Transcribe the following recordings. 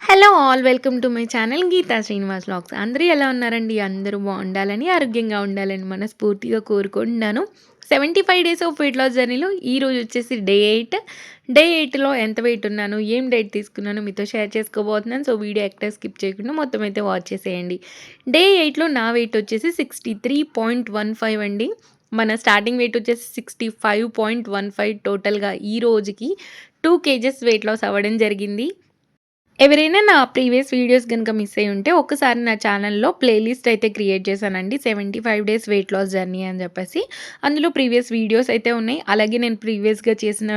Hello all welcome to my channel Geetha Srinivas vlogs. అందరూ ఎలా ఉన్నారండి? అందరూ బాగుండాలని, ఆరోగ్యంగా ఉండాలని మనస్ఫూర్తిగా కోరుకుంటున్నాను. 75 డేస్ ఆఫ్ వెయిట్ లాస్ జర్నీలో ఈరోజు వచ్చేసి డే 8. డే 8లో ఎంత వెయిట్ ఉన్నాను, ఏం డైట్ తీసుకున్నానో మీతో షేర్ చేసుకోబోతున్నాను. సో వీడియో ఎక్కడ స్కిప్ చేయకుండా మొత్తం అయితే వాచ్ చేసేయండి. డే 8లో నా వెయిట్ వచ్చేసి 63.15 అండి. మన స్టార్టింగ్ వెయిట్ వచ్చేసి 65.15. టోటల్గా ఈ రోజుకి 2 కేజెస్ వెయిట్ లాస్ అవ్వడం జరిగింది. ఎవరైనా నా ప్రీవియస్ వీడియోస్ గనుక మిస్ అయ్యి ఉంటే ఒక్కసారి నా ఛానల్‌లో ప్లేలిస్ట్ అయితే క్రియేట్ చేశానండి. 75 డేస్ వెయిట్ లాస్ జర్నీ అని చెప్పేసి. అందులో ప్రీవియస్ వీడియోస్ అయితే ఉన్నాయి. అలాగే నేను ప్రీవియస్‌గా చేసిన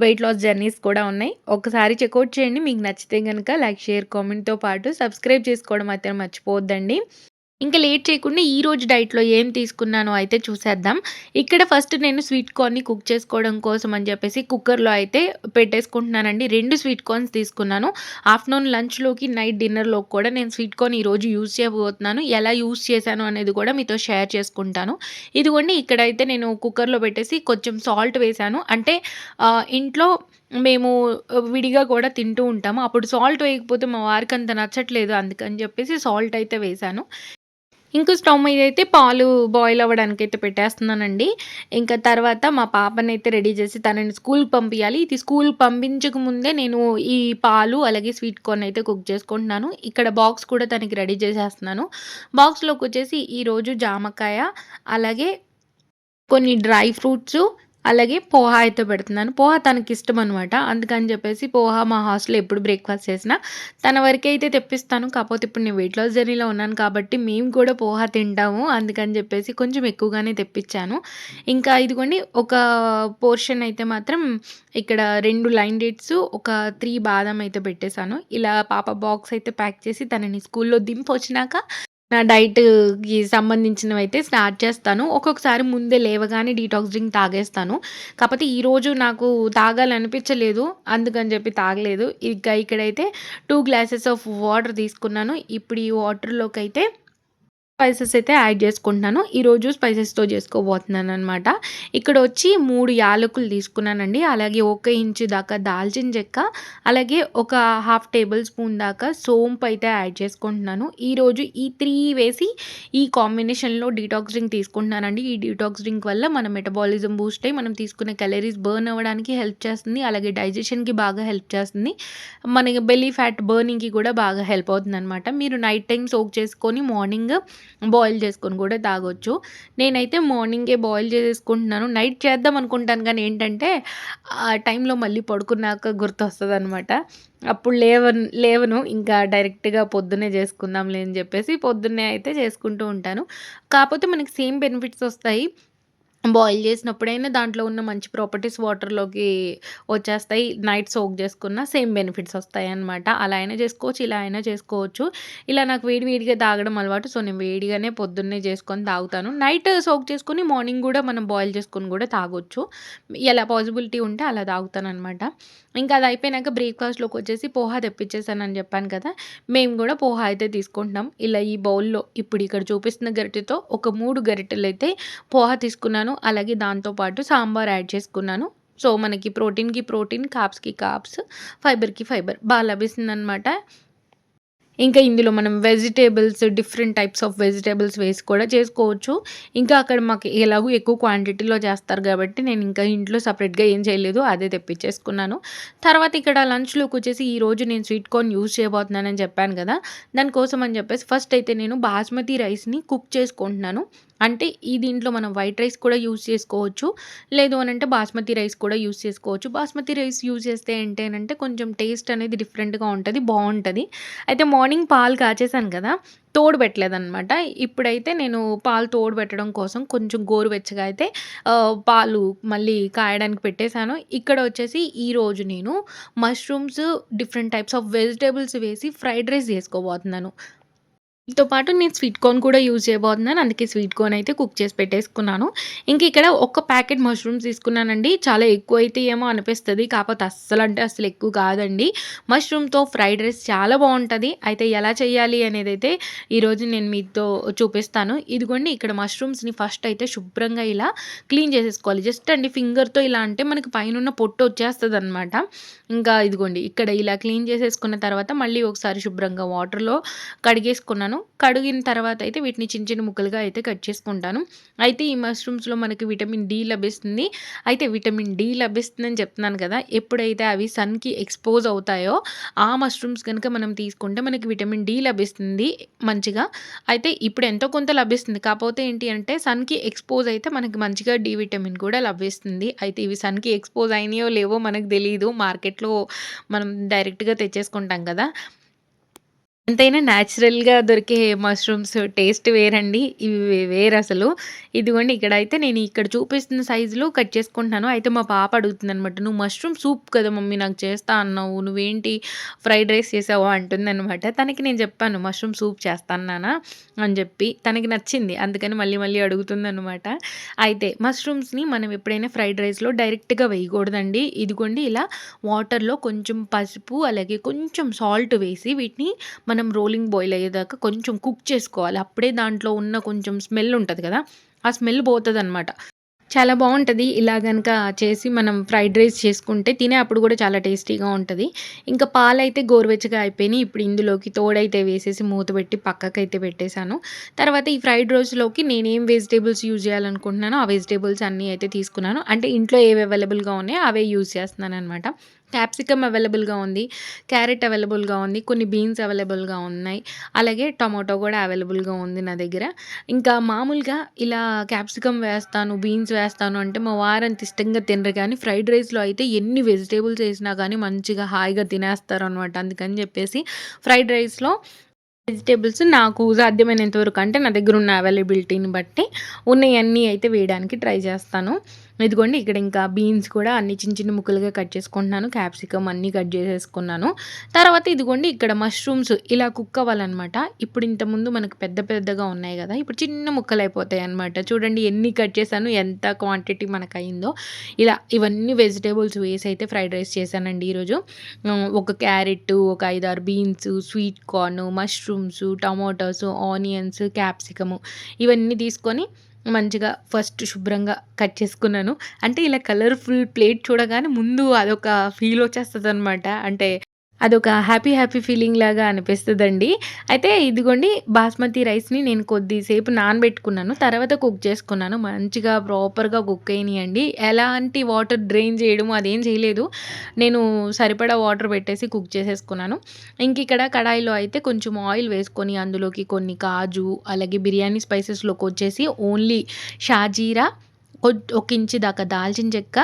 వెయిట్ లాస్ జర్నీస్ కూడా ఉన్నాయి. ఒకసారి చెక్‌ఔట్ చేయండి. మీకు నచ్చితే గనుక లైక్, షేర్, కామెంట్‌తో పాటు సబ్స్క్రైబ్ చేసుకోవడం మాత్రం మర్చిపోవద్దండి. ఇంక లేట్ చేయకుండా ఈరోజు డైట్‌లో ఏం తీసుకున్నానో అయితే చూసేద్దాం. ఇక్కడ ఫస్ట్ నేను స్వీట్ కార్న్‌ని కుక్ చేసుకోవడం కోసం అని చెప్పేసి కుక్కర్‌లో అయితే పెట్టేసుకుంటున్నానండి. 2 స్వీట్ కార్న్స్ తీసుకున్నాను. ఆఫ్టర్‌నూన్ లంచ్‌లోకి, నైట్ డిన్నర్‌లోకి కూడా నేను స్వీట్ కార్న్ ఈరోజు యూజ్ చేయబోతున్నాను. ఎలా యూజ్ చేశాను అనేది కూడా మీతో షేర్ చేసుకుంటాను. ఇదిగోండి ఇక్కడైతే నేను కుక్కర్‌లో పెట్టేసి కొంచెం సాల్ట్ వేశాను. అంటే ఇంట్లో మేము విడిగా కూడా తింటూ ఉంటాము. అప్పుడు సాల్ట్ వేయకపోతే మా వారికి అంత నచ్చట్లేదు. అందుకని చెప్పేసి సాల్ట్ అయితే వేశాను. ఇంకో స్టవ్ మీదయితే పాలు బాయిల్ అవ్వడానికైతే పెట్టేస్తున్నానండి. ఇంకా తర్వాత మా పాపనైతే రెడీ చేసి తనని స్కూల్‌కి పంపియాలి. ఇది స్కూల్‌కి పంపించక ముందే నేను ఈ పాలు, అలాగే స్వీట్ కార్న్ అయితే కుక్ చేసుకుంటున్నాను. ఇక్కడ బాక్స్ కూడా తనకి రెడీ చేసేస్తున్నాను. బాక్స్‌లోకొచ్చేసి ఈరోజు జామకాయ, అలాగే కొన్ని డ్రై ఫ్రూట్సు, అలాగే పోహా అయితే పెడుతున్నాను. పోహా తనకిష్టమనమాట. అందుకని చెప్పేసి పోహా మా హాస్టల్‌లో ఎప్పుడు బ్రేక్‌ఫాస్ట్ చేసినా తన వరకైతే తెప్పిస్తాను. కాపోతే ఇప్పుడు నేను వెయిట్ లాస్ జర్నీలో ఉన్నాను కాబట్టి మేము కూడా పోహా తింటాము. అందుకని చెప్పేసి కొంచెం ఎక్కువగానే తెప్పిచ్చాను. ఇంకా ఇదిగోండి ఒక పోర్షన్ అయితే మాత్రం ఇక్కడ 2 లైన్ డేట్సు, ఒక 3 బాదాం అయితే పెట్టేసాను. ఇలా పాప బాక్స్ అయితే ప్యాక్ చేసి తనని స్కూల్‌లో దింపొచ్చినాక నా డైట్‌కి సంబంధించినవైతే స్టార్ట్ చేస్తాను. ఒక్కొక్కసారి ముందే లేవగానే డీటాక్స్ డ్రింక్ తాగేస్తాను. కాపోతే ఈరోజు నాకు తాగాలనిపించలేదు. అందుకని చెప్పి తాగలేదు. ఇక ఇక్కడైతే 2 గ్లాసెస్ ఆఫ్ వాటర్ తీసుకున్నాను. ఇప్పుడు ఈ వాటర్‌లోకైతే స్పైసెస్ అయితే యాడ్ చేసుకుంటున్నాను. ఈరోజు స్పైసెస్‌తో చేసుకోబోతున్నాననమాట. ఇక్కడొచ్చి 3 యాలకులు తీసుకున్నానండి. అలాగే 1 ఇంచు దాకా దాల్చిన చెక్క, అలాగే ఒక హాఫ్ టేబుల్ స్పూన్ దాకా సోంపు అయితే యాడ్ చేసుకుంటున్నాను. ఈరోజు ఈ 3 వేసి ఈ కాంబినేషన్‌లో డీటాక్స్ డ్రింక్ తీసుకుంటున్నానండి. ఈ డీటాక్స్ డ్రింక్ వల్ల మన మెటబాలిజం బూస్ట్ అయ్యి మనం తీసుకునే క్యాలరీస్ బర్న్ అవ్వడానికి హెల్ప్ చేస్తుంది. అలాగే డైజెషన్‌కి బాగా హెల్ప్ చేస్తుంది. మనకి బెల్లీ ఫ్యాట్ బర్నింగ్‌కి కూడా బాగా హెల్ప్ అవుతుందనమాట. మీరు నైట్ టైమ్ సోక్ చేసుకొని మార్నింగ్ బాయిల్ చేసుకొని కూడా తాగొచ్చు. నేనైతే మార్నింగే బాయిల్ చేసేసుకుంటున్నాను. నైట్ చేద్దాం అనుకుంటాను కానీ ఏంటంటే, ఆ టైంలో మళ్ళీ పడుకున్నాక గుర్తొస్తదనమాట. అప్పుడు లేవను. ఇంకా డైరెక్ట్‌గా పొద్దున్నే చేసుకుందాంలే అని చెప్పేసి పొద్దున్నే అయితే చేసుకుంటూ ఉంటాను. కాపోతే మనకి సేమ్ బెనిఫిట్స్ ఒస్తాయి. బాయిల్ చేసినప్పుడైనా దాంట్లో ఉన్న మంచి ప్రాపర్టీస్ వాటర్‌లోకి వచ్చేస్తాయి. నైట్ సోక్ చేసుకున్న సేమ్ బెనిఫిట్స్ వస్తాయన్నమాట. అలా అయినా చేసుకోవచ్చు, ఇలా అయినా చేసుకోవచ్చు. ఇలా నాకు వేడి వేడిగా తాగడం అలవాటు. సో, నేను వేడిగానే పొద్దున్నే చేసుకొని తాగుతాను. నైట్ సోక్ చేసుకొని మార్నింగ్ గూడా మనం బాయిల్ చేసుకొని గూడా తాగొచ్చు. ఎలా పాసిబిలిటీ ఉంటే అలా తాగుతాననమాట. ఇంకా అది అయిపోయినాక బ్రేక్‌ఫాస్ట్‌లోకొచ్చేసి పోహా తెప్పిచ్చేసానని చెప్పాను కదా! మేము గూడా పోహా అయితే తీసుకుంటున్నాం. ఇలా ఈ బౌల్‌లో ఇప్పుడు ఇక్కడ చూపిస్తున్న గరిటెతో ఒక 3 గరిటెలైతే పోహా తీసుకున్నాను. అలాగే దాంతో పాటు సాంబార్ యాడ్ చేసుకున్నాను. సో, మనకి ప్రోటీన్‌కి ప్రోటీన్, కార్బ్స్‌కి కార్బ్స్, ఫైబర్‌కి ఫైబర్ లభిస్తుందనమాట. ఇంకా ఇందులో మనం vegetables, different types of vegetables వేసి కూడా చేసుకోవచ్చు. ఇంకా అక్కడ మాకు ఎలాగో ఎక్కువ క్వాంటిటీలో చేస్తారు గాబట్టి, నేను ఇంకా ఇంట్లో సెపరేట్‌గా ఏం చేయలేదు. అదే తెప్పిచ్చేసుకున్నాను. తర్వాత ఇక్కడ లంచ్‌లోకొచ్చేసి ఈరోజు నేను స్వీట్ కార్న్ యూజ్ చేయబోతున్నానని చెప్పాను గదా! దానికోసం అని చెప్పేసి ఫస్ట్ అయితే నేను బాస్మతి రైస్‌ని కుక్ చేసుకుంటున్నాను. అంటే ఈ దీంట్లో మనం వైట్ రైస్ కూడా యూజ్ చేసుకోవచ్చు. లేదు అనంటే బాస్మతి రైస్ కూడా యూజ్ చేసుకోవచ్చు. బాస్మతి రైస్ యూజ్ చేస్తే ఏంటి కొంచెం టేస్ట్ అనేది డిఫరెంట్‌గా ఉంటది. బావుంటది. అయితే మార్నింగ్ పాలు కాచేసాను కదా! తోడు పెట్టలేదనమాట. ఇప్పుడైతే నేను పాలు తోడు పెట్టడం కోసం కొంచెం గోరువెచ్చగా అయితే పాలు మళ్ళీ కాయడానికి పెట్టేసాను. ఇక్కడ వచ్చేసి ఈరోజు నేను mushrooms, different types of vegetables వేసి ఫ్రైడ్ రైస్ చేసుకోబోతున్నాను. దీంతో పాటు నేను స్వీట్ కార్న్ కూడా యూజ్ చేయబోతున్నాను. అందుకే స్వీట్ కార్న్ అయితే కుక్ చేసి పెట్టేసుకున్నాను. ఇంక ఇక్కడ ఒక ప్యాకెట్ మష్రూమ్స్ తీసుకున్నానండి. చాలా ఎక్కువైతాయేమో అనిపిస్తది. కాకపోతే అస్సలంటే అస్సలు ఎక్కువ కాదండి. మష్రూమ్‌తో ఫ్రైడ్ రైస్ చాలా బావుంటది. అయితే ఎలా చేయాలి అనేదైతే ఈరోజు నేను మీతో చూపిస్తాను. ఇదిగోండి ఇక్కడ మష్రూమ్స్‌ని ఫస్ట్ అయితే శుభ్రంగా ఇలా క్లీన్ చేసేసుకోవాలి. జస్ట్ అండి ఫింగర్‌తో ఇలా అంటే మనకి పైనున్న పొట్టు వచ్చేస్తదనమాట. ఇంకా ఇదిగోండి ఇక్కడ ఇలా క్లీన్ చేసేసుకున్న తర్వాత మళ్ళీ ఒకసారి శుభ్రంగా వాటర్‌లో కడిగేసుకున్నాను. కడిగిన తర్వాత అయితే వీటిని చిన్న చిన్న ముక్కలుగా అయితే కట్ చేసుకుంటాను. అయితే ఈ మష్రూమ్స్‌లో మనకి విటమిన్ డి లభిస్తుంది. అయితే విటమిన్ డి లభిస్తుందని చెప్తున్నాను కదా! ఎప్పుడైతే అవి సన్‌కి ఎక్స్‌పోజ్ అవుతాయో ఆ మష్రూమ్స్ గనుక మనం తీసుకుంటే మనకి విటమిన్ డి లభిస్తుంది మంచిగా. అయితే ఇప్పుడు ఎంతో కొంత లభిస్తుంది. కాపోతే ఏంటి అంటే సన్‌కి ఎక్స్‌పోజ్ అయితే మనకి మంచిగా డి విటమిన్ కూడా లభిస్తుంది. అయితే ఇవి సన్‌కి ఎక్స్‌పోజ్ అయినాయో లేవో మనకు తెలీదు. మార్కెట్‌లో మనం డైరెక్ట్‌గా తెచ్చేసుకుంటాం కదా! ఎంతైనా న్యాచురల్‌గా దొరికే మష్రూమ్స్ టేస్ట్ వేరండి. ఇవి వేరసలు. ఇదిగోండి ఇక్కడైతే నేను ఇక్కడ చూపిస్తున్న సైజులో కట్ చేసుకుంటున్నాను. అయితే మా పాప అడుగుతుందనమాట. "నువ్వు మష్రూమ్ సూప్ కదా మమ్మీ నాకు చేస్తా అన్నావు. నువ్వేంటి ఫ్రైడ్ రైస్ చేసావా?" అంటుందనమాట. తనకి నేను చెప్పాను మష్రూమ్ సూప్ చేస్తాను నాన్న అని చెప్పి. తనకి నచ్చింది. అందుకని మళ్ళీ మళ్ళీ అడుగుతుందనమాట. అయితే మష్రూమ్స్‌ని మనం ఎప్పుడైనా ఫ్రైడ్ రైస్‌లో డైరెక్ట్‌గా వేయకూడదండి. ఇదిగోండి ఇలా వాటర్‌లో కొంచెం పసుపు అలాగే కొంచెం సాల్ట్ వేసి వీటిని మనం రోలింగ్ బాయిల్ అయ్యేదాకా కొంచెం కుక్ చేసుకోవాలి. అప్పుడే దాంట్లో ఉన్న కొంచెం స్మెల్ ఉంటది కదా! ఆ స్మెల్ పోతదనమాట. చాలా బావుంటది. ఇలా గనక చేసి మనం ఫ్రైడ్ రైస్ చేసుకుంటే తినే అప్పుడు గూడా చాలా టేస్టీగా ఉంటది. ఇంకా పాలైతే గోరువెచ్చగా అయిపోయినియి. ఇప్పుడు ఇందులోకి తోడైతే వేసేసి మూత పెట్టి పక్కకైతే పెట్టేశాను. తర్వాత ఈ ఫ్రైడ్ రైస్‌లోకి నేనేం వెజిటబుల్స్ యూజ్ చేయాలనుకుంటున్నానో ఆ వెజిటబుల్స్ అన్నీ అయితే తీసుకున్నాను. అంటే ఇంట్లో ఏవి అవైలబుల్‌గా ఉన్నాయో అవే యూజ్ చేస్తున్నాననమాట. క్యాప్సికమ్ అవైలబుల్‌గా ఉంది. క్యారెట్ అవైలబుల్‌గా ఉంది. కొన్ని బీన్స్ అవైలబుల్‌గా ఉన్నాయి. అలాగే టొమాటో గూడా అవైలబుల్‌గా ఉంది నా దగ్గర. ఇంకా మామూలుగా ఇలా క్యాప్సికమ్ వేస్తాను, బీన్స్ వేస్తాను అంటే మా వారంత ఇష్టంగా తినరు కానీ, ఫ్రైడ్ రైస్‌లో అయితే ఎన్ని వెజిటబుల్స్ ఏసినా గానీ మంచిగా హాయిగా తినేస్తారనమాట. అందుకని జెప్పేసి ఫ్రైడ్ రైస్‌లో వెజిటబుల్స్ నాకు సాధ్యమైనంత వరకు అంటే నా దగ్గరున్న అవైలబిలిటీని బట్టి ఉన్నయన్నీ అయితే వేయడానికి ట్రై చేస్తాను. ఇదిగోండి ఇక్కడ ఇంకా బీన్స్ కూడా అన్ని చిన్న చిన్న ముక్కలుగా కట్ చేసుకుంటున్నాను. క్యాప్సికమ్ అన్నీ కట్ చేసేసుకున్నాను. తర్వాత ఇదిగోండి ఇక్కడ మష్రూమ్స్ ఇలా కుక్ అవ్వాలనమాట. ఇప్పుడు ఇంతకుముందు మనకు పెద్ద పెద్దగా ఉన్నాయి గదా! ఇప్పుడు చిన్న ముక్కలయిపోతాయన్నమాట. చూడండి ఎన్ని కట్ చేశాను, ఎంత క్వాంటిటీ మనకయిందో. ఇలా ఇవన్నీ వెజిటబుల్స్ వేసి అయితే ఫ్రైడ్ రైస్ చేశానండి ఈరోజు. ఒక క్యారెట్టు, ఒక 5, 6 beans, sweet corn, mushrooms, tomatoes, onions, capsicum ఇవన్నీ తీసుకొని మంచిగా ఫస్ట్ శుభ్రంగా కట్ చేసుకున్నాను. అంటే ఇలా కలర్‌ఫుల్ ప్లేట్ చూడగానే ముందు అదొక ఫీలొచ్చేస్తదనమాట. అంటే అదొక హ్యాపీ హ్యాపీ ఫీలింగ్ లాగా అనిపిస్తదండి. అయితే ఇదిగోండి బాస్మతి రైస్‌ని నేను కొద్దిసేపు నానబెట్టుకున్నాను. తర్వాత కుక్ చేసుకున్నాను. మంచిగా ప్రాపర్‌గా కుక్ అయినియండి. ఎలాంటి వాటర్ డ్రైన్ చేయడము అదేం చేయలేదు. నేను సరిపడా వాటర్ పెట్టేసి కుక్ చేసేసుకున్నాను. ఇంకిక్కడ కడాయిలో అయితే కొంచెం ఆయిల్ వేసుకొని అందులోకి కొన్ని కాజు, అలాగే బిర్యానీ స్పైసెస్‌లోకొచ్చేసి ఓన్లీ షాజీరా, ఒక ఇంచు దాకా దాల్చిన చెక్క,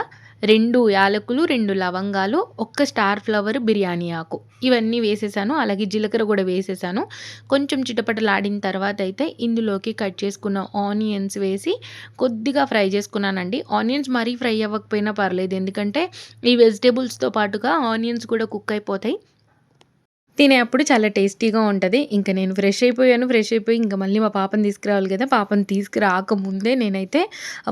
2 యాలకులు, 2 లవంగాలు, ఒక్క స్టార్ ఫ్లవర్ బిర్యానీ ఆకు ఇవన్నీ వేసేసాను. అలాగే జీలకర్ర గూడా వేసేసాను. కొంచెం చిటపటలాడిన తర్వాతయితే ఇందులోకి కట్ చేసుకున్న ఆనియన్స్ వేసి కొద్దిగా ఫ్రై చేసుకున్నానండి. ఆనియన్స్ మరీ ఫ్రై అవ్వకపోయినా పర్లేదు. ఎందుకంటే ఈ వెజిటబుల్స్‌తో పాటుగా ఆనియన్స్ కూడా కుక్ అయిపోతాయి. తినేప్పుడు చాలా టేస్టీగా ఉంటది. ఇంక నేను ఫ్రెష్ అయిపోయాను. ఫ్రెష్ అయిపోయి ఇంక మళ్ళీ మా పాపని తీసుకురావాలి గదా! పాపని తీసుకురాకముందే నేనైతే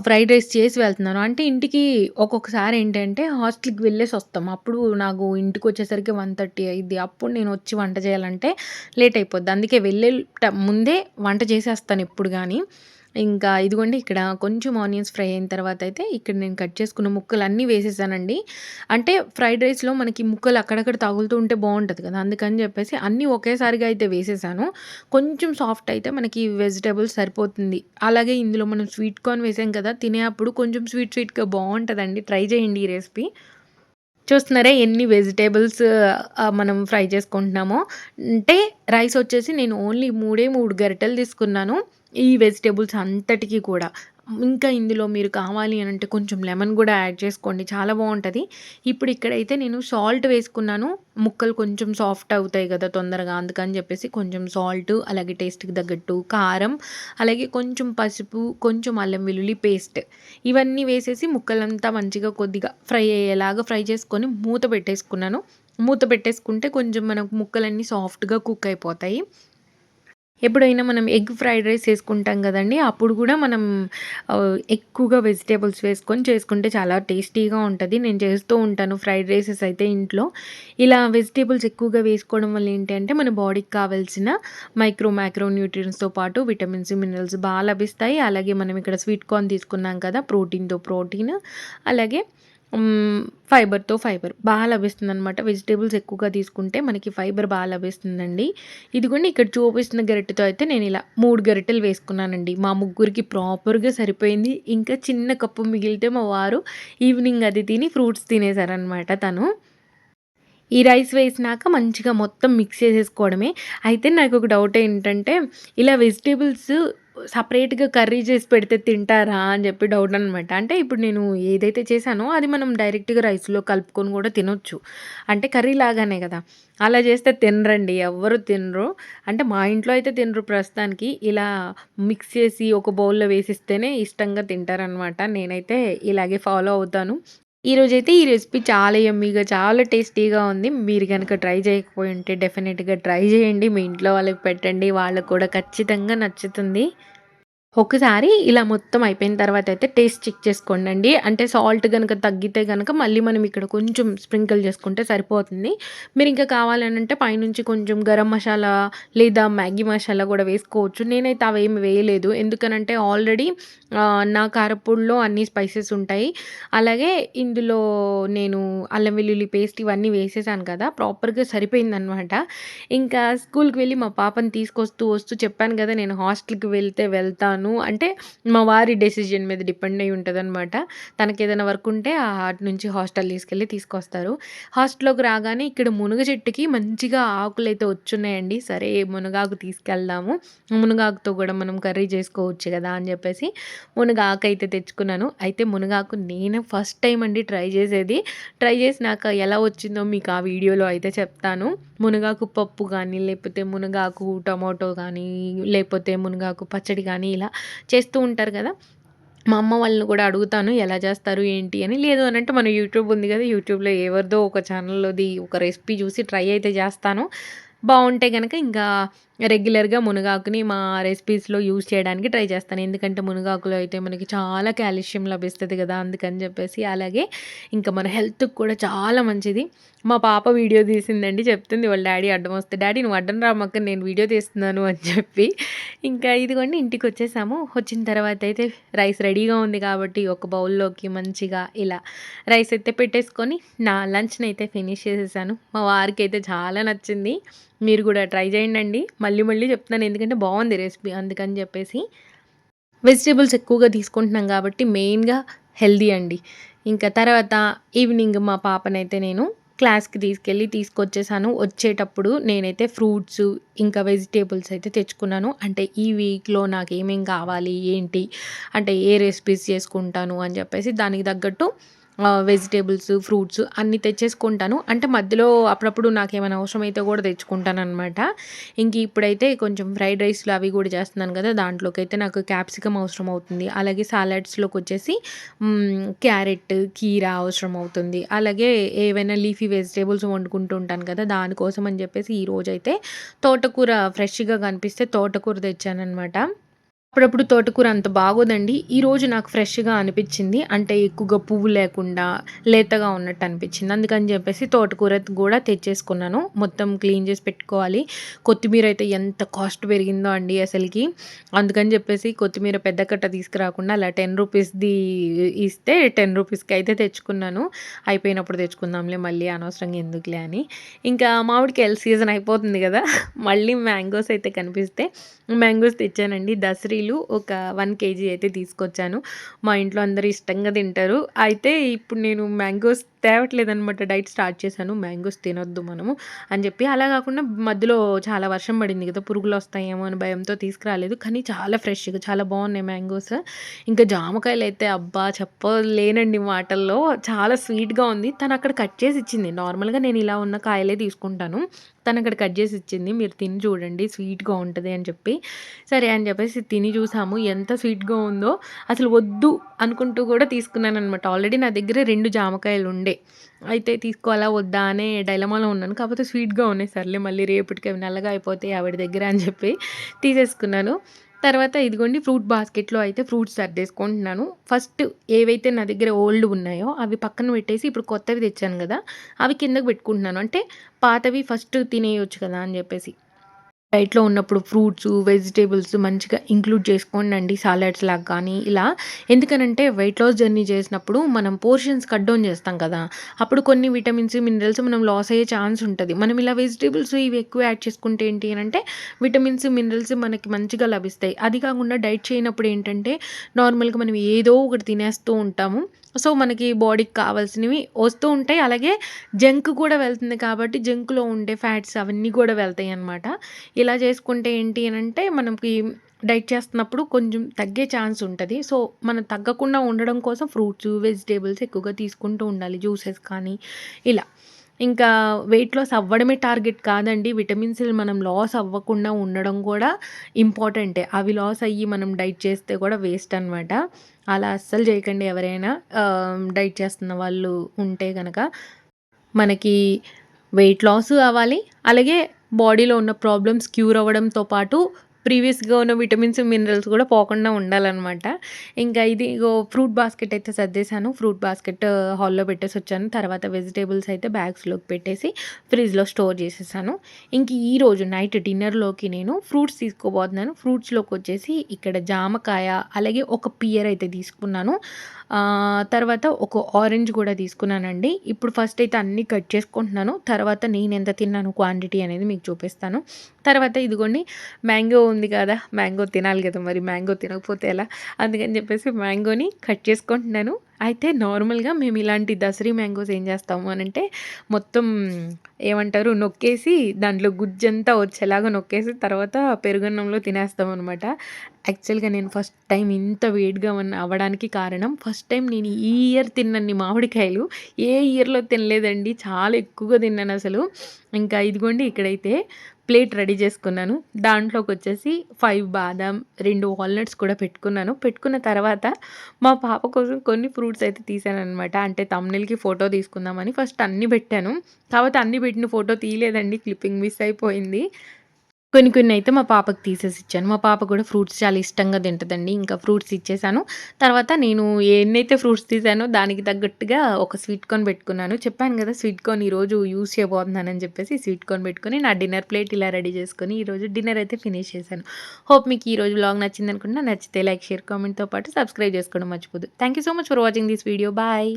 ఫ్రైడ్ రైస్ చేసి వెళ్తున్నాను. అంటే ఇంటికి ఒక్కొక్కసారి ఏంటంటే హాస్టల్‌కి వెళ్ళేసొస్తాం. అప్పుడు నాకు ఇంటికొచ్చేసరికి 1:30 అయిద్ది. అప్పుడు నేనొచ్చి వంట చేయాలంటే లేట్ అయిపోద్ది. అందుకే ముందే వంట చేసేస్తాను ఎప్పుడు గాని. ఇంకా ఇదిగోండి ఇక్కడ కొంచెం ఆనియన్స్ ఫ్రై అయిన తర్వాతయితే ఇక్కడ నేను కట్ చేసుకున్న ముక్కలన్నీ వేసేసానండి. అంటే ఫ్రైడ్ రైస్‌లో మనకి ముక్కలు అక్కడక్కడ తగులుతూ ఉంటే బావుంటది కదా! అందుకని జెప్పేసి అన్నీ ఒకేసారిగా అయితే వేసేసాను. కొంచెం సాఫ్ట్ అయితే మనకి వెజిటబుల్స్ సరిపోతుంది. అలాగే ఇందులో మనం స్వీట్ కార్న్ వేసాం కదా! తినేప్పుడు కొంచెం స్వీట్ స్వీట్‌గా బావుంటదండి. ట్రై చేయండి ఈ రెసిపీ. చూస్తున్నారా ఎన్ని వెజిటబుల్స్ మనం ఫ్రై చేసుకుంటున్నామో. అంటే రైస్ వచ్చేసి నేను ఓన్లీ 3 గరిటెలు తీసుకున్నాను. ఈ వెజిటబుల్స్ అంతటికి కూడా. ఇంకా ఇందులో మీరు కావాలి అనంటే కొంచెం లెమన్ గూడా యాడ్ చేసుకోండి. చాలా బావుంటది. ఇప్పుడు ఇక్కడైతే నేను సాల్ట్ వేసుకున్నాను. ముక్కలు కొంచెం సాఫ్ట్ అవుతాయి గదా! తొందరగా. అందుకని జెప్పేసి కొంచెం సాల్ట్, అలాగే టేస్ట్‌కి తగ్గట్టు కారం, అలాగే కొంచెం పసుపు, కొంచెం అల్లం వెల్లుల్లి పేస్ట్ ఇవన్నీ వేసేసి ముక్కలంతా మంచిగా కొద్దిగా ఫ్రై అయ్యేలాగా ఫ్రై చేసుకొని మూత పెట్టేసుకున్నాను. మూత పెట్టేసుకుంటే కొంచెం మనకు ముక్కలన్నీ సాఫ్ట్‌గా కుక్ అయిపోతాయి. ఎప్పుడైనా మనం ఎగ్ ఫ్రైడ్ రైస్ చేసుకుంటాం గదండీ! అప్పుడు గూడా మనం ఎక్కువగా వెజిటబుల్స్ వేసుకొని చేసుకుంటే చాలా టేస్టీగా ఉంటది. నేను చేస్తూ ఉంటాను ఫ్రైడ్ రైసెస్ అయితే ఇంట్లో. ఇలా వెజిటబుల్స్ ఎక్కువగా వేసుకోవడం వల్ల ఏంటి అంటే మన బాడీకి కావాల్సిన మైక్రో న్యూట్రియంట్స్‌తో పాటు విటమిన్స్, మినరల్స్ లభిస్తాయి. అలాగే మనం ఇక్కడ స్వీట్ కార్న్ తీసుకున్నాం కదా! ప్రోటీన్‌తో ప్రోటీన్ అలాగే ఫైబర్ లభిస్తుందనమాట. వెజిటబుల్స్ ఎక్కువగా తీసుకుంటే మనకి ఫైబర్ లభిస్తుందండి. ఇదిగోండి ఇక్కడ చూపిస్తున్న గరిటెతో అయితే నేనిలా 3 గరిటెలు వేసుకున్నానండి. మా ముగ్గురికి ప్రాపర్‌గా సరిపోయింది. ఇంకా చిన్న కప్పు మిగిలితే మా వారు ఈవినింగ్ అది తిని ఫ్రూట్స్ తినేసారనమాట తను. ఈ రైస్ వేసినాక మంచిగా మొత్తం మిక్స్ చేసేసుకోవడమే. అయితే నాకొక డౌట్ ఏంటంటే, ఇలా వెజిటబుల్స్ సెపరేట్‌గా కర్రీ చేసి పెడితే తింటారా అని చెప్పి డౌట్ అనమాట. అంటే ఇప్పుడు నేను ఏదైతే చేశానో అది మనం డైరెక్ట్‌గా రైస్‌లో కలుపుకొని కూడా తినొచ్చు. అంటే కర్రీ లాగానే కదా! అలా చేస్తే తినరండి. ఎవ్వరు తినరు. అంటే మా ఇంట్లో అయితే తినరు ప్రస్తుతానికి. ఇలా మిక్స్ చేసి ఒక బౌల్‌లో వేసిస్తేనే ఇష్టంగా తింటారనమాట. నేనైతే ఇలాగే ఫాలో అవుతాను. ఈరోజైతే ఈ రెసిపీ చాలా యమ్మీగా, చాలా టేస్టీగా ఉంది. మీరు గనక ట్రై చేయకపోయుంటే డెఫినిట్‌గా ట్రై చేయండి. మీ ఇంట్లో వాళ్ళకి పెట్టండి. వాళ్ళకి కూడా ఖచ్చితంగా నచ్చుతుంది. ఒకసారి ఇలా మొత్తం అయిపోయిన తర్వాతయితే టేస్ట్ చెక్ చేసుకోండండి. అంటే సాల్ట్ గనక తగ్గితే గనక మళ్ళీ మనం ఇక్కడ కొంచెం స్ప్రింకిల్ చేసుకుంటే సరిపోతుంది. మీరింకా కావాలనంటే పైనుంచి కొంచెం గరం మసాలా లేదా మ్యాగీ మసాలా గూడా వేసుకోవచ్చు. నేనైతే అవేమి వేయలేదు. ఎందుకనంటే ఆల్రెడీ నా కారప్పొడిలో అన్ని స్పైసెస్ ఉంటాయి. అలాగే ఇందులో నేను అల్లం వెల్లుల్లి పేస్ట్ ఇవన్నీ వేసేసాను కదా! ప్రాపర్‌గా సరిపోయిందనమాట. ఇంకా స్కూల్‌కి వెళ్ళి మా పాపని వస్తూ చెప్పాను గదా! నేను హాస్టల్‌కి వెళ్తాను. అంటే మా వారి డెసిషన్ మీద డిపెండ్ అయ్యి ఉంటదనమాట. తనకేదైనా వర్క్ ఉంటే అటు నుంచి హాస్టల్ తీసుకొస్తారు. హాస్టల్‌లోకి రాగానే ఇక్కడ మునగ చెట్టుకి మంచిగా ఆకులైతే వచ్చున్నాయండి. సరే మునగాకు తీసుకెళ్దాము. మునగాకుతో గూడా మనం కర్రీ చేసుకోవచ్చు గదా! అని జెప్పేసి మునగాకైతే తెచ్చుకున్నాను. అయితే మునగాకు నేను ఫస్ట్ టైమ్ అండి ట్రై చేసేది. ట్రై చేసినాక ఎలా వచ్చిందో మీకు ఆ వీడియోలో అయితే చెప్తాను. మునగాకు పప్పు గానీ, లేపోతే మునగాకు టమాటో గానీ, లేపోతే మునగాకు పచ్చడి గానీ ఇలా చేస్తూ ఉంటారు గదా! మా అమ్మ వాళ్ళని కూడా అడుగుతాను ఎలా చేస్తారు ఏంటి అని. లేదు అనంటే మన యూట్యూబ్ ఉంది గదా! యూట్యూబ్‌లో ఎవరిదో ఒక ఛానల్‌లోది ఒక రెసిపీ చూసి ట్రై అయితే చేస్తాను. బావుంటే గనక ఇంకా రెగ్యులర్‌గా మునగాకుని మా రెసిపీస్‌లో యూజ్ చేయడానికి ట్రై చేస్తాను. ఎందుకంటే మునగాకులో అయితే మనకి చాలా కాల్షియం లభిస్తది గదా! అందుకని జెప్పేసి. అలాగే ఇంకా మన హెల్త్‌కి కూడా చాలా మంచిది. మా పాప వీడియో తీసిందండి. చెప్తుంది వాళ్ళ డ్యాడీ అడ్డమొస్తే, "డ్యాడీ నువ్వు అడ్డం రామక్క నేను వీడియో తీస్తున్నాను" అని చెప్పి. ఇంకా ఇదిగోండి ఇంటికొచ్చేసాము. వచ్చిన తర్వాతయితే రైస్ రెడీగా ఉంది కాబట్టి ఒక బౌల్‌లోకి మంచిగా ఇలా రైస్ అయితే పెట్టేసుకొని నా లంచ్‌నయితే ఫినిష్ చేసేసాను. మా వారికైతే చాలా నచ్చింది. మీరు గూడా ట్రై చేయండండి. మళ్ళీ మళ్ళీ చెప్తున్నాను ఎందుకంటే బావుంది రెసిపీ అందుకని జెప్పేసి. వెజిటబుల్స్ ఎక్కువగా తీసుకుంటున్నాం గాబట్టి మెయిన్‌గా హెల్తీ అండి. ఇంకా తర్వాత ఈవినింగ్ మా పాపనైతే నేను క్లాస్‌కి తీసుకొచ్చేసాను. వచ్చేటప్పుడు నేనైతే ఫ్రూట్సు, ఇంకా వెజిటబుల్స్ అయితే తెచ్చుకున్నాను. అంటే ఈ వీక్‌లో నాకేమేం కావాలి, ఏంటి, అంటే ఏ రెసిపీస్ చేసుకుంటాను అని జెప్పేసి దానికి తగ్గట్టు వెజిటబుల్స్, ఫ్రూట్స్ అన్నీ తెచ్చేసుకుంటాను. అంటే మధ్యలో అప్పుడప్పుడు నాకేమైనా అవసరమైతే గూడా తెచ్చుకుంటాననమాట. ఇంక ఇప్పుడైతే కొంచెం ఫ్రైడ్ రైస్‌లు అవి గూడా చేస్తున్నాను గదా! దాంట్లోకైతే నాకు క్యాప్సికమ్ అవసరం అవుతుంది. అలాగే సాలడ్స్‌లోకొచ్చేసి క్యారెట్, కీరా అవసరం అవుతుంది. అలాగే ఏవైనా లీఫీ వెజిటబుల్స్ వండుకుంటూ ఉంటాను కదా! దానికోసం అని జెప్పేసి ఈరోజైతే తోటకూర ఫ్రెష్‌గా కనిపిస్తే తోటకూర తెచ్చాననమాట. అప్పుడప్పుడు తోటకూర అంత బాగోదండి. ఈరోజు నాకు ఫ్రెష్‌గా అనిపిచ్చింది. అంటే ఎక్కువగా పువ్వు లేకుండా లేతగా ఉన్నట్టు అనిపిచ్చింది. అందుకని జెప్పేసి తోటకూర గూడా తెచ్చేసుకున్నాను. మొత్తం క్లీన్ చేసి పెట్టుకోవాలి. కొత్తిమీర అయితే ఎంత కాస్ట్ పెరిగిందో అండి అసలకి. అందుకని జెప్పేసి కొత్తిమీర పెద్ద కట్ట తీసుకురాకుండా అలా రూ. 10ది ఇస్తే రూ. 10కి అయితే తెచ్చుకున్నాను. అయిపోయినప్పుడు తెచ్చుకుందాంలే మళ్ళీ అనవసరంగా ఎందుకులే అని. ఇంకా మామిడికాయల సీజన్ అయిపోతుంది గదా! మళ్ళీ మ్యాంగోస్ అయితే కనిపిస్తే మ్యాంగోస్ తెచ్చానండి. దసరీలు ఒక 1 కేజీ అయితే తీసుకొచ్చాను. మా ఇంట్లో అందరూ ఇష్టంగా తింటారు. అయితే ఇప్పుడు నేను మ్యాంగోస్ తేవట్లేదనమాట. డైట్ స్టార్ట్ చేశాను. మ్యాంగోస్ తినొద్దు మనము అని చెప్పి. అలా కాకుండా మధ్యలో చాలా వర్షం పడింది కదా! పురుగులొస్తాయేమో అని భయంతో తీసుకురాలేదు. కానీ చాలా ఫ్రెష్‌గా చాలా బాగున్నాయి మ్యాంగోస్. ఇంకా జామకాయలైతే అబ్బా! చెప్పలేనండి మాటల్లో. చాలా స్వీట్‌గా ఉంది. తను అక్కడ కట్ చేసి ఇచ్చింది. నార్మల్‌గా నేను ఇలా ఉన్న కాయలే తీసుకుంటాను. తనక్కడ కట్ చేసి ఇచ్చింది. మీరు తిని చూడండి స్వీట్‌గా ఉంటది అని చెప్పి. సరే అని చెప్పేసి తిని చూసాము. ఎంత స్వీట్‌గా ఉందో అసలు వద్దు అనుకుంటూ కూడా తీసుకున్నాననమాట. ఆల్రెడీ నా దగ్గర 2 జామకాయలుండే ఉండే. అయితే తీసుకోవాలా వద్దా అనే డైలమాలో ఉన్నాను. కాకపోతే స్వీట్‌గా ఉన్నాయి. సర్లే మళ్ళీ రేపటికి అవి నల్లగా అయిపోతాయి ఆవిడ దగ్గర అని చెప్పి తీసేసుకున్నాను. తర్వాత ఇదిగోండి ఫ్రూట్ బాస్కెట్‌లో అయితే ఫ్రూట్స్ సర్దేసుకుంటున్నాను. ఫస్ట్ ఏవైతే నా దగ్గర ఓల్డ్‌వి ఉన్నాయో అవి పక్కన పెట్టేసి ఇప్పుడు కొత్తవి తెచ్చాను గదా! అవి కిందకి పెట్టుకుంటున్నాను. అంటే పాతవి ఫస్ట్ తినేయొచ్చు కదా! అని జెప్పేసి. డైట్‌లో ఉన్నప్పుడు ఫ్రూట్సు, వెజిటబుల్స్ మంచిగా ఇంక్లూడ్ చేసుకోండండి. సాలడ్స్ లాగా కానీ ఇలా. ఎందుకనంటే వెయిట్ లాస్ జర్నీ చేసినప్పుడు మనం పోర్షన్స్ కట్ డౌన్ చేస్తాం కదా! అప్పుడు కొన్ని విటమిన్స్, మినరల్స్ మనం లాస్ అయ్యే ఛాన్స్ ఉంటది. మనం ఇలా వెజిటబుల్స్ ఇవి ఎక్కువ యాడ్ చేసుకుంటే ఏంటి అనంటే విటమిన్స్, మినరల్స్ మనకి మంచిగా లభిస్తాయి. అది కాకుండా డైట్ చేయనప్పుడు ఏంటంటే నార్మల్‌గా మనం ఏదో ఒకటి తినేస్తూ ఉంటాము. సో, మనకి బాడీకి కావాల్సినవి వస్తూ ఉంటాయి. అలాగే జంక్ కూడా వెళ్తుంది కాబట్టి జంక్‌లో ఉండే ఫ్యాట్స్ అవన్నీ కూడా వెళ్తాయన్నమాట. ఇలా చేసుకుంటే ఏంటి అనంటే మనకి డైట్ చేస్తున్నప్పుడు కొంచెం తగ్గే ఛాన్స్ ఉంటది. సో, మనం తగ్గకుండా ఉండడం కోసం ఫ్రూట్స్, వెజిటబుల్స్ ఎక్కువగా తీసుకుంటూ ఉండాలి. జ్యూసెస్ కానీ ఇలా. ఇంకా వెయిట్ లాస్ అవ్వడమే టార్గెట్ కాదండి. విటమిన్స్ మనం లాస్ అవ్వకుండా ఉండడం కూడా ఇంపార్టెంటే. అవి లాస్ అయ్యి మనం డైట్ చేస్తే కూడా వేస్ట్ అనమాట. అలా అస్సలు చేయకండి ఎవరైనా డైట్ చేస్తున్న వాళ్ళు ఉంటే గనక. మనకి వెయిట్ లాసు అవ్వాలి. అలాగే బాడీలో ఉన్న ప్రాబ్లమ్స్ క్యూర్ అవ్వడంతో పాటు ప్రీవియస్‌గా ఉన్న విటమిన్స్, మినరల్స్ కూడా పోకుండా ఉండాలనమాట. ఇంకా ఇది ఇగో ఫ్రూట్ బాస్కెట్ అయితే సర్దేశాను. ఫ్రూట్ బాస్కెట్ హాల్‌లో పెట్టేసొచ్చాను. తర్వాత వెజిటబుల్స్ అయితే బ్యాగ్స్‌లోకి పెట్టేసి ఫ్రిడ్జ్‌లో స్టోర్ చేసేసాను. ఇంక ఈరోజు నైట్ డిన్నర్‌లోకి నేను ఫ్రూట్స్ తీసుకోబోతున్నాను. ఫ్రూట్స్‌లోకొచ్చేసి ఇక్కడ జామకాయ, అలాగే ఒక పియర్ అయితే తీసుకున్నాను. తర్వాత ఒక ఆరెంజ్ కూడా తీసుకున్నానండి. ఇప్పుడు ఫస్ట్ అయితే అన్నీ కట్ చేసుకుంటున్నాను. తర్వాత నేనెంత తిన్నాను క్వాంటిటీ అనేది మీకు చూపిస్తాను. తర్వాత ఇదిగోండి మ్యాంగో ఉంది కదా! మ్యాంగో తినాలి కదా! మరి మ్యాంగో తినకపోతే ఎలా? అందుకని చెప్పేసి మ్యాంగోని కట్ చేసుకుంటున్నాను. అయితే నార్మల్‌గా మేము ఇలాంటి దసరి మ్యాంగోస్ ఏం చేస్తాము అనంటే మొత్తం ఏమంటారు నొక్కేసి దాంట్లో గుజ్జంతా వచ్చేలాగా నొక్కేసి తర్వాత పెరుగన్నంలో తినేస్తామనమాట. యాక్చువల్‌గా నేను ఫస్ట్ టైమ్ ఇంత వెయిట్‌గా అవ్వడానికి కారణం ఫస్ట్ టైం నేను ఈ ఇయర్ తిన్నన్ని మామిడికాయలు ఏ ఇయర్‌లో తినలేదండి. చాలా ఎక్కువగా తిన్నానసలు. ఇంకా ఇదిగోండి ఇక్కడైతే ప్లేట్ రెడీ చేసుకున్నాను. దాంట్లోకొచ్చేసి 5 బాదాం, 2 వాల్‌నట్స్ కూడా పెట్టుకున్నాను. పెట్టుకున్న తర్వాత మా పాప కోసం కొన్ని ఫ్రూట్స్ అయితే తీశాననమాట. అంటే థంబ్‌నెయిల్‌కి ఫోటో తీసుకుందామని ఫస్ట్ అన్నీ పెట్టాను. కాపోతే అన్నీ పెట్టిన ఫోటో తీయలేదండి. క్లిప్పింగ్ మిస్ అయిపోయింది. కొన్ని కొన్నయితే మా పాపకి తీసేసిచ్చాను. మా పాప కూడా ఫ్రూట్స్ చాలా ఇష్టంగా తింటదండి. ఇంకా ఫ్రూట్స్ ఇచ్చేసాను. తర్వాత నేను ఎన్నైతే ఫ్రూట్స్ తీసానో దానికి తగ్గట్టుగా ఒక స్వీట్ కార్న్ పెట్టుకున్నాను. చెప్పాను గదా! స్వీట్ కార్న్ ఈరోజు యూజ్ చేయబోతున్నానని చెప్పేసి స్వీట్ కార్న్ పెట్టుకొని నా డిన్నర్ ప్లేట్ ఇలా రెడీ చేసుకొని ఈరోజు డిన్నర్ అయితే ఫినిష్ చేశాను. హోప్ మీకు ఈరోజు వ్లాగ్ నచ్చిందనుకుంటున్నా. నచ్చితే లైక్, షేర్, కామెంట్‌తో పాటు సబ్స్క్రైబ్ చేసుకోవడం మర్చిపోద్దు. Thank you so much for watching this video. Bye.